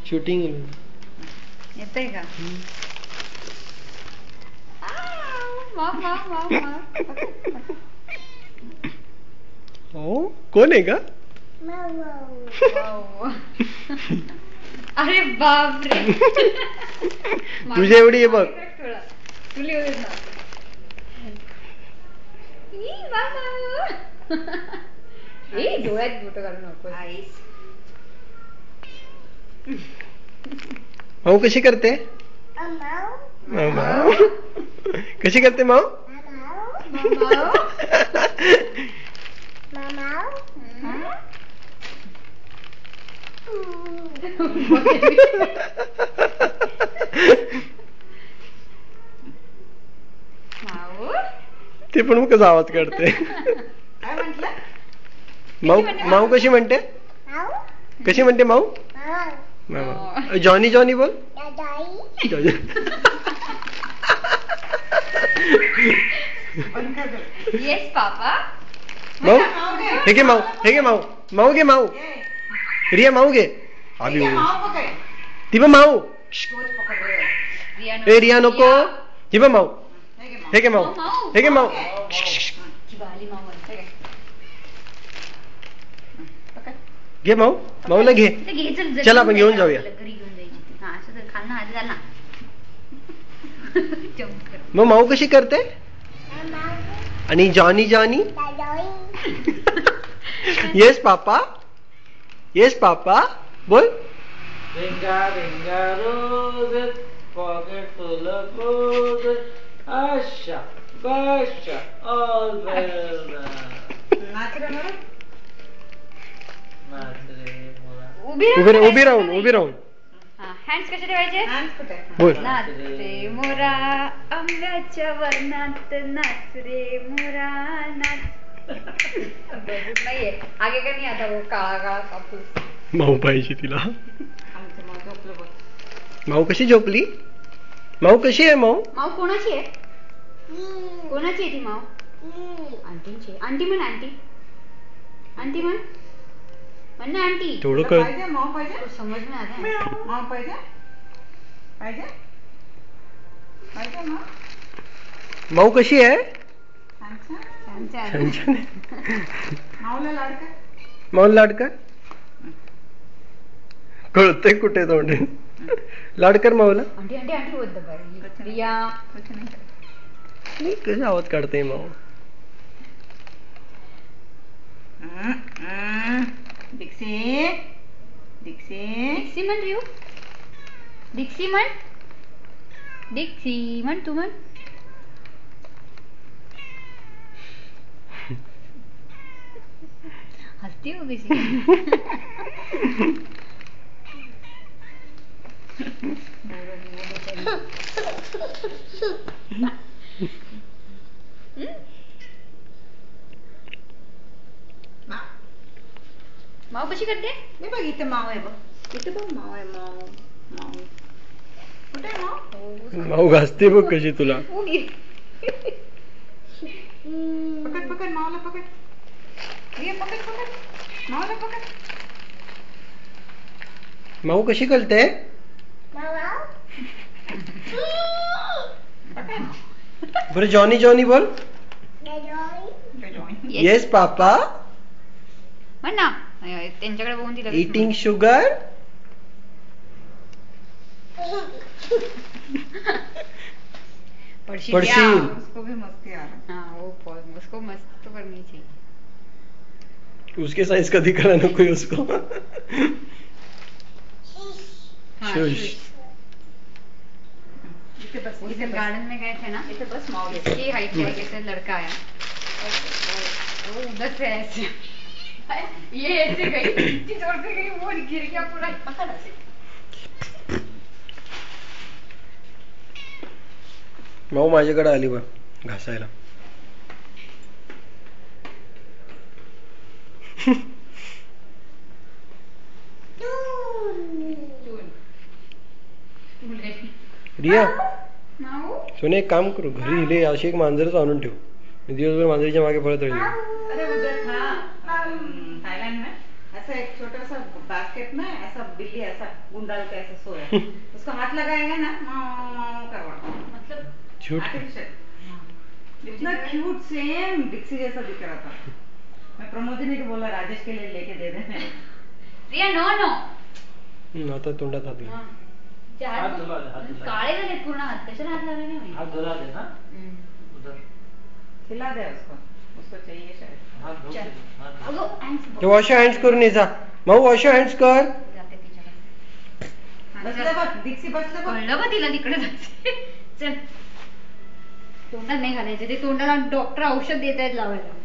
Shooting येतंय का? माव माव माव माव. हो कोण आहे का? वाव. अरे बापरे. तुझ्या एवढी आहे बघ. तुला एवढी ना. ए डोळ्यात बोट घालू नको. माऊ कशी करते? माऊ कशी करते माऊ? ते पण मग कसा आवाज काढते? काय म्हंटल? माऊ माऊ कशी म्हणते? कशी म्हणते माऊ? जॉनी जॉनी बोल. येस पापा. माऊ हे घे माऊ, हे घे माऊ, माऊ घे माऊ. रिया माऊ घे. अभी ती पण माऊ. ए रिया नको. ही पण माऊ. हे घे माऊ, हे घे माऊ. घे माऊ, माऊला घे. चला आपण घेऊन जाऊया. मग माऊ कशी करते? आणि जॉनी जॉनी? येस पापा, येस पापा बोल. Ringa ringa roses, pocket full of roses. Asha, Basha, all well done. नाच रे मोरा. नाच रे मोरा. उभी राहून, उभी राहून. हँड्स कसे ठेवायचे? हँड्स कुठे? बोल. नाच रे मोरा अंगाच्या वर्णात, नाच रे मोरा नाच. नाहीये आगे का नाही आता वो काळा काळा कापूस. माऊ पाहिजे तिला. माऊ कशी झोपली? माऊ कशी आहे माऊ? माऊ कोणाची आहे? कोणाची आहे ती माऊ? आंटीची. आंटी म्हण आंटी. आंटी म्हण. म्हण ना आंटी. थोडं कळ. माऊ पाहिजे? समज में आता है. माऊ पाहिजे? पाहिजे? पाहिजे माऊ? माऊ कशी आहे? माऊला लाड कर. माऊला लाड कर. कळतंय कुठे तोंड. लाड कर माऊला. आंटी आंटी आंटी बोलत बाई. रिया कशी आवाज काढते माऊ? दीक्षी दीक्षी दीक्षी म्हण रियू. दीक्षी म्हण. दीक्षी म्हण तू म्हण. हसती हो कशी. माऊ कशी करते? मी बघ इथे माऊ आहे बघ. इथे बघ माऊ आहे. माऊ माऊ कुठे आहे माऊ? माऊ घासते बघ कशी तुला. पकड पकड माऊला पकड. ये पकड पकड माऊला पकड. माऊ कशी करते? बरं जॉनी जॉनी बोल. Yes papa. म्हण ना त्यांच्याकडे बघून तिला. Eating sugar. पड़शील. उसको भी मस्ती आ रहा. हाँ वो उसको मस्त तो करनी चाहिए. उसके साइज का दिखाना ना कोई उसको. शुश. इथे बस. इधर गार्डन में गए थे ना. इथे बस माऊ ले. इसकी हाइट क्या है? कैसे लड़का आया वो उधर से ऐसे ये ऐसे गई जोर से गई वो गिर गया पूरा. पकड़ ऐसे. माऊ माझ्याकडे आली बा घासायला. रिया सोने एक काम करू. घरी हिले अशी एक मांजरच आणून ठेव. मी दिवसभर मांजरीच्या मागे पळत राहील. अरे उधर था थाईलैंड में ऐसा एक छोटा सा बास्केट में ऐसा बिल्ली ऐसा गुंडाल के ऐसा सोया उसको हाथ लगाएगा ना करवा मतलब झूठ आर्टिफिशियल इतना क्यूट सेम डिक्सी जैसा दिख रहा था मैं प्रमोदिनी को बोला राजेश के लिए लेके दे देने रिया नो नो आता तोंडात हात घाल. हात धुला दे, हात धुला दे. काळे झाले पूर्ण हात कशाला हात लावले नाही हात धुला दे ना उधर. खिला दे उसको उसको चाहिए शायद हात धुवून दे. हात धुवून दे. अगं hands ते वॉश हँड्स करून ये जा. माऊ वॉश हँड्स कर. जाते तिच्याकडे. बसलं बघ डिक्सी बसलं बघ कळलं बघ तिला तिकडे जाते चल तोंडात नाही घालायचे ते तोंडाला डॉक्टर औषध देत आहेत लावायला